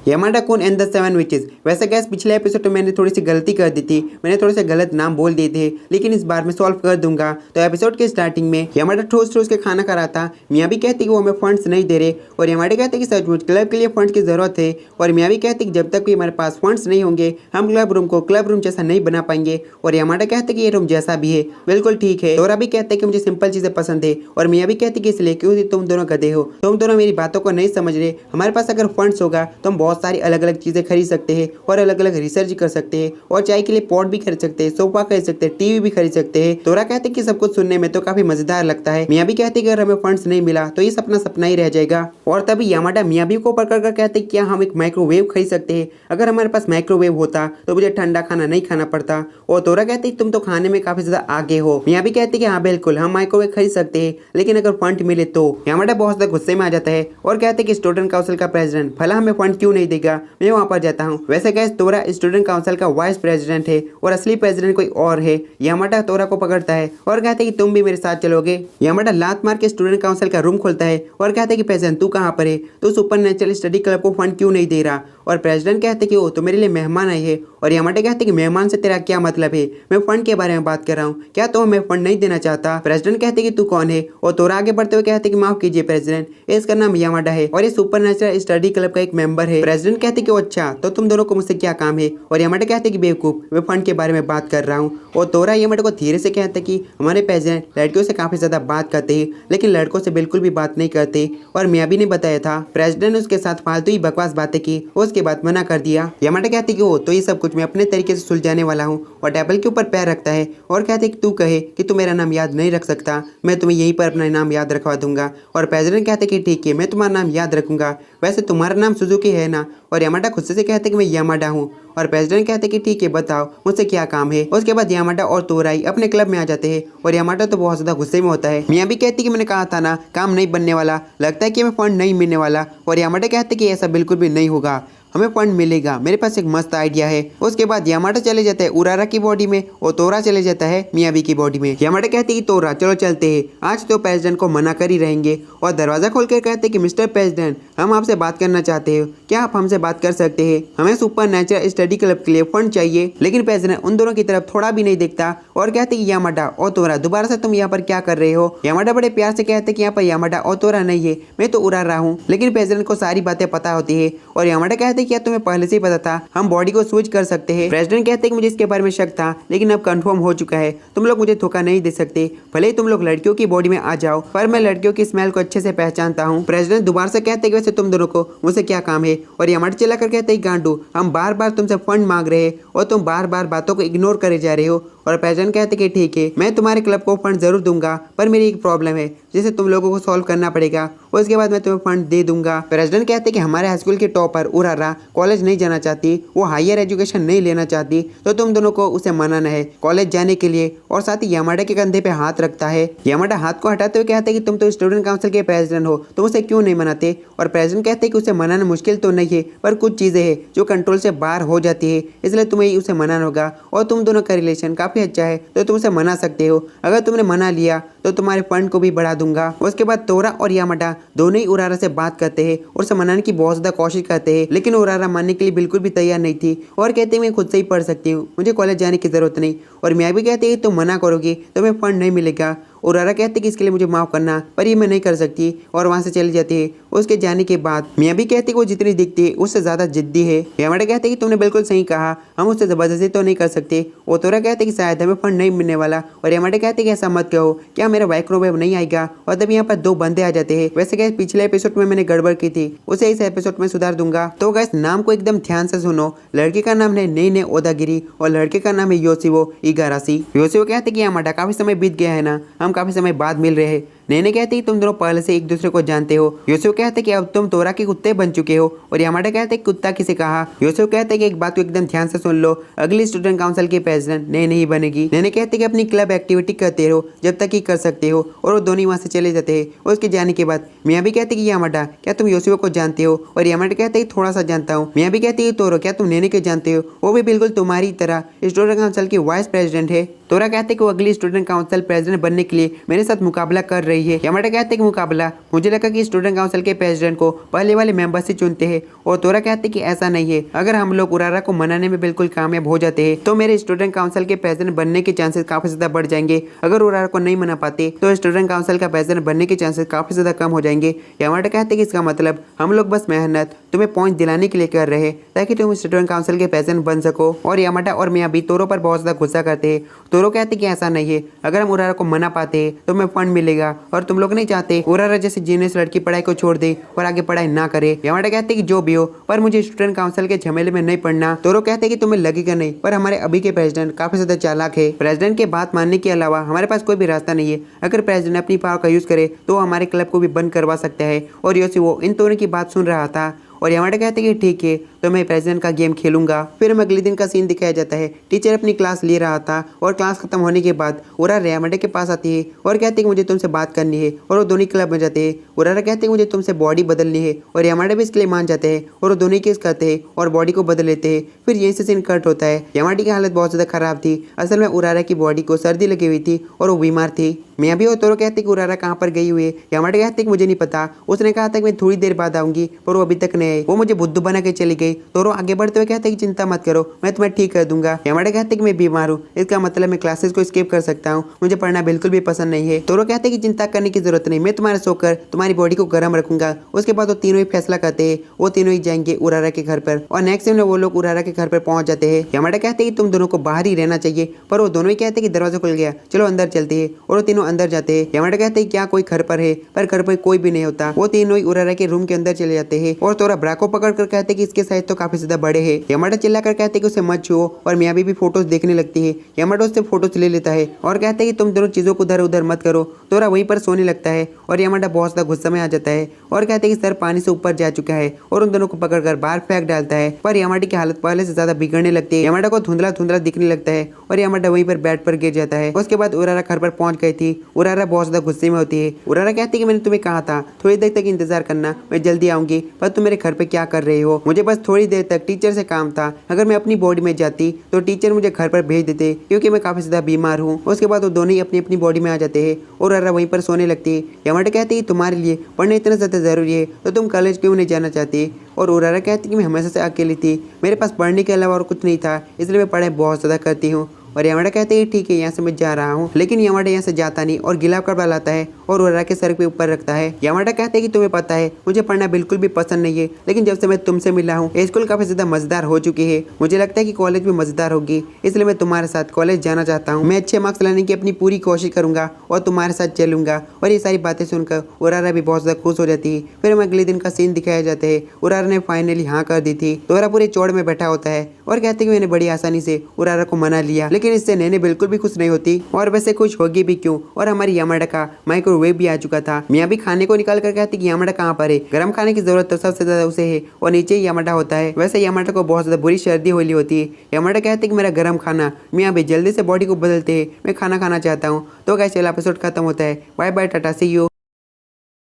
Yamada कुन and the seven witches. वैसे gas पिछले एपिसोड में मैंने थोड़ी सी गलती कर दी थी, मैंने थोड़े से गलत नाम बोल दिए थे, लेकिन इस बार मैं सॉल्व कर दूंगा। तो एपिसोड के स्टार्टिंग में यामाडा ठोस ठोस के खाना खा रहा था। मियाँ भी कहती कि वो हमें फंड्स नहीं दे रहे और यामाडा कहते कि सचमुच क्लब के लिए फंड्स की जरूरत है। और मियाँ भी कहती कि जब तक भी हमारे पास फंड्स नहीं होंगे हम क्लब रूम को क्लब रूम जैसा नहीं बना पाएंगे। और यामाडा कहते कि ये रूम जैसा भी है बिल्कुल ठीक है। तोरा भी कहते कि मुझे सिंपल चीजें पसंद है और मियाँ भी कहती कि इसलिए क्योंकि तुम दोनों गधे हो, तुम दोनों मेरी बातों को नहीं समझ रहे। हमारे पास अगर फंड्स होगा तो हम बहुत सारी अलग अलग चीजें खरीद सकते हैं और अलग अलग रिसर्च कर सकते हैं और चाय के लिए पॉट भी खरीद सकते हैं, सोफा खरीद सकते हैं, टीवी भी खरीद सकते हैं। तोरा कहते कि सब कुछ सुनने में तो काफी मजेदार लगता है। मियाँ भी कहते कि अगर हमें फंड्स नहीं मिला तो ये सपना सपना ही रह जाएगा। और तभी यामाडा मियाँ भी को पकड़ कर कहते क्या हम एक माइक्रोवेव खरीद सकते हैं। अगर हमारे पास माइक्रोवेव होता तो मुझे ठंडा खाना नहीं खाना पड़ता। और तोरा कहते तुम तो खाने में काफी ज्यादा आगे हो। मियाँ भी कहते कि हाँ बिल्कुल हम माइक्रोवेव खरीद सकते हैं, लेकिन अगर फंड मिले तो। यामाडा बहुत ज्यादा गुस्से में आ जाता है और कहते कि स्टूडेंट काउंसिल का प्रेसिडेंट भला हमें फंड क्यों नहीं देगा, मैं वहां पर जाता हूँ। वैसे गैस तोरा स्टूडेंट काउंसिल का वाइस प्रेसिडेंट है और असली प्रेसिडेंट कोई और है। यामाडा तोरा को पकड़ता है और कहते कि तुम भी मेरे साथ चलोगे। यामाडा लात मार के स्टूडेंट काउंसिल का रूम खोलता है और कहते कि प्रेसिडेंट तू कहाँ पर है, तू सुपर नेचुरल स्टडी क्लब को फंड क्यों नहीं दे रहा। और प्रेसिडेंट कहते कि वो तो मेरे लिए मेहमान आए हैं। और यामाडा कहते कि मेहमान से तेरा क्या मतलब है, मैं फंड के बारे में बात कर रहा हूँ, क्या तो हमें फंड नहीं देना चाहता। प्रेसिडेंट कहते कि तू कौन है। और तोरा आगे बढ़ते हुए कहते कि माफ कीजिए प्रेसिडेंट, इसका नाम यामाडा है और ये सुपर नेचुरल स्टडी क्लब का एक मेंबर है। प्रेसिडेंट कहते कि अच्छा तो तुम दोनों को मुझसे क्या काम है। और यामाडा कहते कि बेवकूफ मैं फंड के बारे में बात कर रहा हूँ। और तोरा यामाडा को धीरे से कहते कि हमारे प्रेसिडेंट लड़कियों से काफी ज्यादा बात करते हैं लेकिन लड़कों से बिल्कुल भी बात नहीं करते। और मियाँ भी ने बताया था। प्रेसिडेंट ने उसके साथ फालतू ही बकवास बातें की, उसके बाद मना कर दिया। यामाडा कहते कि वो तो ये सब कुछ मैं अपने तरीके से सुलझाने वाला हूँ। और टेबल के ऊपर पैर रखता है और कहते कि तू कहे कि तू मेरा नाम याद नहीं रख सकता, मैं तुम्हें यहीं पर अपना नाम याद रखवा दूंगा। और प्रेसिडेंट कहते कि ठीक है मैं तुम्हारा नाम याद रखूंगा, वैसे तुम्हारा नाम सुजुकी है ना। और यामाडा खुद से कहते कि मैं यामाडा हूँ। और प्रेसिडेंट कहते कि ठीक है बताओ मुझसे क्या काम है। उसके बाद यामाडा और तोराई अपने क्लब में आ जाते हैं और यामाडा तो बहुत ज्यादा गुस्से में होता है। मियाँ भी कहती कि मैंने कहा था ना काम नहीं बनने वाला, लगता है कि हमें फंड नहीं मिलने वाला। और यामाडा कहते कि ऐसा बिल्कुल भी नहीं होगा, हमें फंड मिलेगा, मेरे पास एक मस्त आइडिया है। उसके बाद यामाडा चले जाता है उरारा की बॉडी में और तोरा चले जाता है मियाबी की बॉडी में। यामाडा कहते हैं कि तोरा चलो चलते हैं, आज तो प्रेसिडेंट को मना कर ही रहेंगे। और दरवाजा खोलकर कहते हैं कि मिस्टर प्रेसिडेंट हम आपसे बात करना चाहते हैं, क्या आप हमसे बात कर सकते हैं, हमें सुपर नेचुरल स्टडी क्लब के लिए फंड चाहिए। लेकिन प्रेसिडेंट उन दोनों की तरफ थोड़ा भी नहीं देखता और कहते कि यामाडा और तोरा दोबारा से तुम यहाँ पर क्या कर रहे हो। यामाडा बड़े प्यार से कहते कि यहाँ पर यामाडा और तोरा नहीं है, मैं तो उरारा हूँ। लेकिन प्रेसिडेंट को सारी बातें पता होती है और यामाडा कहते क्या तुम्हें पहले से ही पता था हम बॉडी को स्विच कर सकते हैं। प्रेसिडेंट कहते हैं कि मुझे इसके बारे में शक था लेकिन अब कंफर्म हो चुका है, तुम लोग मुझे धोखा नहीं दे सकते, भले ही तुम लोग लड़कियों की बॉडी में आ जाओ पर मैं लड़कियों की स्मेल को अच्छे से पहचानता हूँ। प्रेसिडेंट दोबारा से कहते हैं कि वैसे तुम दोनों को मुझसे क्या काम है। और यामाडा चिल्लाकर कहते हैं गांडू हम बार बार तुमसे फंड मांग रहे हैं और तुम बार बार बातों को इग्नोर करे जा रहे हो। और प्रेसिडेंट कहते कि ठीक है मैं तुम्हारे क्लब को फंड जरूर दूंगा पर मेरी एक प्रॉब्लम है जिसे तुम लोगों को सॉल्व करना पड़ेगा, उसके बाद मैं तुम्हें फंड दे दूंगा। प्रेसिडेंट कहते कि हमारे हाई स्कूल के टॉपर उरारा कॉलेज नहीं जाना चाहती, वो हायर एजुकेशन नहीं लेना चाहती, तो तुम दोनों को उसे मनाना है कॉलेज जाने के लिए। और साथ ही यामाडा के कंधे पे हाथ रखता है। यामाडा हाथ को हटाते हुए कहते हैं कि तुम तो स्टूडेंट काउंसिल के प्रेसिडेंट हो, तुम उसे क्यों नहीं मनाते। और प्रेसिडेंट कहते हैं कि उसे मनाना मुश्किल तो नहीं है पर कुछ चीजें हैं जो कंट्रोल से बाहर हो जाती है, इसलिए तुम्हें उसे मनाना होगा। और तुम दोनों का रिलेशन काफी अच्छा है तो तुम उसे मना सकते हो, अगर तुमने मना लिया तो तुम्हारे फंड को भी बढ़ा दूंगा। उसके बाद तोरा और यामाडा दोनों ही उरारा से बात करते हैं और उसे मनाने की बहुत ज्यादा कोशिश करते हैं, लेकिन उरारा मानने के लिए बिल्कुल भी तैयार नहीं थी और कहते हैं मैं खुद से ही पढ़ सकती हूँ, मुझे कॉलेज जाने की जरूरत नहीं। और मियाँ भी कहते हैं तुम मना करोगी तो तुम्हें फंड नहीं मिलेगा। उरारा कहते कि इसके लिए मुझे माफ करना पर ये मैं नहीं कर सकती और वहां से चली जाती है। उसके जाने के बाद मियाँ भी कहते कि वो जितनी दिखती है उससे ज्यादा जिद्दी है। यामाडा कहते कि तुमने बिल्कुल सही कहा, हम उससे जबरदस्ती तो नहीं कर सकते। और तोरा कहते कि शायद हमें फंड नहीं मिलने वाला। और यामाडा कहते कि ऐसा मत कहो, क्या मेरा माइक्रोवेव नहीं आएगा। और तब यहाँ पर दो बंदे आ जाते हैं। वैसे गैस पिछले एपिसोड में मैंने गड़बड़ की थी, उसे इस एपिसोड में सुधार दूंगा। तो गैस नाम को एकदम ध्यान से सुनो, लड़के का नाम है नेने ओदागिरी और लड़के का नाम है योशिवो इगाराशी। योशिवो कहते कि यामाडा काफी समय बीत गया है ना, हम काफी समय बाद मिल रहे हैं। नेने कहते तुम दोनों पहले से एक दूसरे को जानते हो। योशिवो कहते कि अब तुम तोरा के कुत्ते बन चुके हो। और यामाडा कहते कुत्ता किसे कहा। योशिवो कहते कि एक बात को एकदम ध्यान से सुन लो, अगली स्टूडेंट काउंसिल की प्रेसिडेंट नेने ही बनेगी। नेने कहते कि अपनी क्लब एक्टिविटी करते रहो जब तक ही कर सकते हो। और वो दोनों वहां से चले जाते हैं। उसके जाने के बाद मियाँ भी कहते कि यामाडा क्या तुम योशिवो को जानते हो। और यामाडा कहते कि थोड़ा सा जानता हूँ। मियाँ भी कहते तोरो क्या तुम नेने के जानते हो, वो भी बिल्कुल तुम्हारी तरह स्टूडेंट काउंसिल की वाइस प्रेसिडेंट है। तोरा कहते कि वो अगली स्टूडेंट काउंसिल प्रेसिडेंट बनने के लिए मेरे साथ मुकाबला कर रही है। यामाटा कहते हैं कि मुकाबला मुझे लगा कि स्टूडेंट काउंसिल के प्रेसिडेंट को पहले वाले मेंबर से चुनते हैं और तोरा कहते हैं कि ऐसा नहीं है। अगर हम लोग उरारा को मनाने में बिल्कुल कामयाब हो जाते हैं तो मेरे स्टूडेंट काउंसिल के प्रेसिडेंट बनने के चांसेस काफी ज्यादा बढ़ जाएंगे। अगर उरारा को नहीं मना पाते तो स्टूडेंट काउंसिल का प्रेसिडेंट बनने के चांसेस काफी ज्यादा कम हो जाएंगे। यामाटा कहते हैं कि इसका मतलब हम लोग बस मेहनत तुम्हें पॉइंट दिलाने के लिए कर रहे हैं ताकि तुम स्टूडेंट काउंसिल के प्रेसिडेंट बन सको। और यामाटा और मियाबी तोरो पर बहुत ज्यादा गुस्सा करते हैं। तोरो कहते हैं कि ऐसा नहीं है, अगर हम उरारा को मना पाते हैं तो हमें फंड मिलेगा और तुम लोग नहीं चाहते उरारा जैसे जीनियस लड़की पढ़ाई को छोड़ दे और आगे पढ़ाई ना करे। यामाटा कहते हैं कि जो भी हो पर मुझे स्टूडेंट काउंसिल के झमेले में नहीं पढ़ना। तोरो कहते हैं कि तुम्हें लगेगा नहीं पर हमारे अभी के प्रेसिडेंट काफी ज्यादा चालाक है। प्रेसिडेंट की बात मानने के अलावा हमारे पास कोई भी रास्ता नहीं है। अगर प्रेसिडेंट अपनी पावर का यूज करे तो हमारे क्लब को भी बंद करवा सकता है। और योशिवो इन दोनों की बात सुन रहा था और यामाटा कहते हैं कि ठीक है तो मैं प्रेसिडेंट का गेम खेलूंगा। फिर हम अगले दिन का सीन दिखाया जाता है। टीचर अपनी क्लास ले रहा था और क्लास खत्म होने के बाद उरारा यामाटा के पास आती है और कहते हैं कि मुझे तुमसे बात करनी है और वो दोनों क्लब में जाते हैं। उरारा कहते हैं मुझे तुमसे बॉडी बदलनी है और यामाटा भी इसके लिए मान जाते हैं और वो दोनों केस करते हैं और बॉडी को बदल लेते हैं। फिर यहीं से सीन कट होता है। यामाटा की हालत बहुत ज्यादा खराब थी। असल में उरारा की बॉडी को सर्दी लगी हुई थी और वो बीमार थी। मियाबी और तोरो कहते कि उरारा कहाँ पर गई हुई है। यामाटा कहते कि मुझे नहीं पता, उसने कहा था कि मैं थोड़ी देर बाद आऊंगी पर वो अभी तक नहीं आई, वो मुझे बुद्धू बना के चली गई। तोरो आगे बढ़ते हुए कहते कि चिंता मत करो मैं तुम्हें ठीक कर दूंगा। यामाटा कहते कि मैं बीमार हूँ, इसका मतलब मैं क्लासेस को स्किप कर सकता हूँ, मुझे पढ़ना बिल्कुल भी पसंद नहीं है। तोरो कहते कि चिंता करने की जरूरत नहीं, मैं तुम्हारे सोकर तुम्हारी बॉडी को गर्म रखूंगा। उसके बाद वो तीनों ही फैसला करते हैं, वो तीनों ही जाएंगे उरारा के घर पर और नेक्स्ट टाइम वो लोग उरारा के घर पर पहुंच जाते हैं। यामाटा कहते कि तुम दोनों को बाहर ही रहना चाहिए पर वो दोनों ही कहते कि दरवाजा खुल गया, चलो अंदर चलते हैं। और वो तीनों अंदर जाते हैं। यामाटा कहते हैं क्या कोई घर पर है पर घर पर कोई भी नहीं होता। वो तीनों ही उरारा के रूम के अंदर चले जाते हैं और तोरा ब्रा को पकड़ कर कहते कि इसके साइज तो काफी ज्यादा बड़े हैं। यामाटा चिल्लाकर कहते कि उसे मत छुओ और मियाबी भी फोटोज देखने लगती है। यामाटा उससे फोटोज ले लेता है और कहते हैं कि तुम दोनों चीजों को इधर उधर मत करो। तोरा वहीं पर सोने लगता है और यामाटा बहुत ज्यादा गुस्सा में आ जाता है और कहते हैं कि सर पानी से ऊपर जा चुका है और उन दोनों को पकड़कर बाहर फेंक डालता है। पर यामाटा की हालत पहले से ज्यादा बिगड़ने लगती है। यामाटा को धुंधला धुंधला दिखने लगता है और यामाटा वहीं पर बेड पर गिर जाता है। उसके बाद उरारा घर पर पहुंच गई थी। उरारा बहुत ज्यादा गुस्से में होती है। उरारा कहती है कि मैंने तुम्हें कहा था थोड़ी देर तक इंतजार करना, मैं जल्दी आऊंगी, पर तुम मेरे घर पे क्या कर रहे हो? मुझे बस थोड़ी देर तक टीचर से काम था। अगर मैं अपनी बॉडी में जाती तो टीचर मुझे घर पर भेज देते क्योंकि मैं काफी ज्यादा बीमार हूँ। उसके बाद वो दोनों ही अपनी अपनी बॉडी में आ जाते हैं और उरारा वहीं पर सोने लगती है। यामाटा कहती है तुम्हारे लिए पढ़ना इतना ज्यादा जरूरी है तो तुम कॉलेज क्यों नहीं जाना चाहती? और उरारा कहती कि मैं हमेशा से अकेली थी, मेरे पास पढ़ने के अलावा और कुछ नहीं था, इसलिए मैं पढ़ाई बहुत ज्यादा करती हूँ। और यामाटा कहते हैं ठीक है यहाँ से मैं जा रहा हूँ। लेकिन यामाटा यहाँ से जाता नहीं और गिला कपड़ा लाता है और उरारा के सर के ऊपर रखता है। यामाटा कहते हैं कि तुम्हें पता है मुझे पढ़ना बिल्कुल भी पसंद नहीं है, लेकिन जब से मैं तुमसे मिला हूँ स्कूल काफी ज्यादा मजेदार हो चुकी है। मुझे लगता है कि कॉलेज भी मजेदार होगी, इसलिए मैं तुम्हारे साथ कॉलेज जाना चाहता हूँ। मैं अच्छे मार्क्स लाने की अपनी पूरी कोशिश करूंगा और तुम्हारे साथ चलूंगा। और ये सारी बातें सुनकर उरारा भी बहुत ज्यादा खुश हो जाती है। फिर हम अगले दिन का सीन दिखाया जाता है। उरारा ने फाइनली हाँ कर दी थी। तोरा पूरे चौड़ में बैठा होता है और कहते कि मैंने बड़ी आसानी से उरारा को मना लिया, लेकिन इससे नैने बिल्कुल भी खुश नहीं होती और वैसे खुश होगी भी क्यों। और हमारी यामाटा का माइक्रोवेव भी आ चुका था। मियाँ भी खाने को निकाल कर कहती कि यामाटा कहाँ पर है, गर्म खाने की जरूरत तो सबसे ज्यादा उसे है और नीचे ही यामाटा होता है। वैसे यामाटा को बहुत ज्यादा बुरी सर्दी होली होती है। यामाटा कहती कि मेरा गर्म खाना। मियाँ भी जल्दी से बॉडी को बदलते है, मैं खाना खाना चाहता हूँ। तो गाइस चलो एपिसोड खत्म होता है। Bye bye, tata, see you.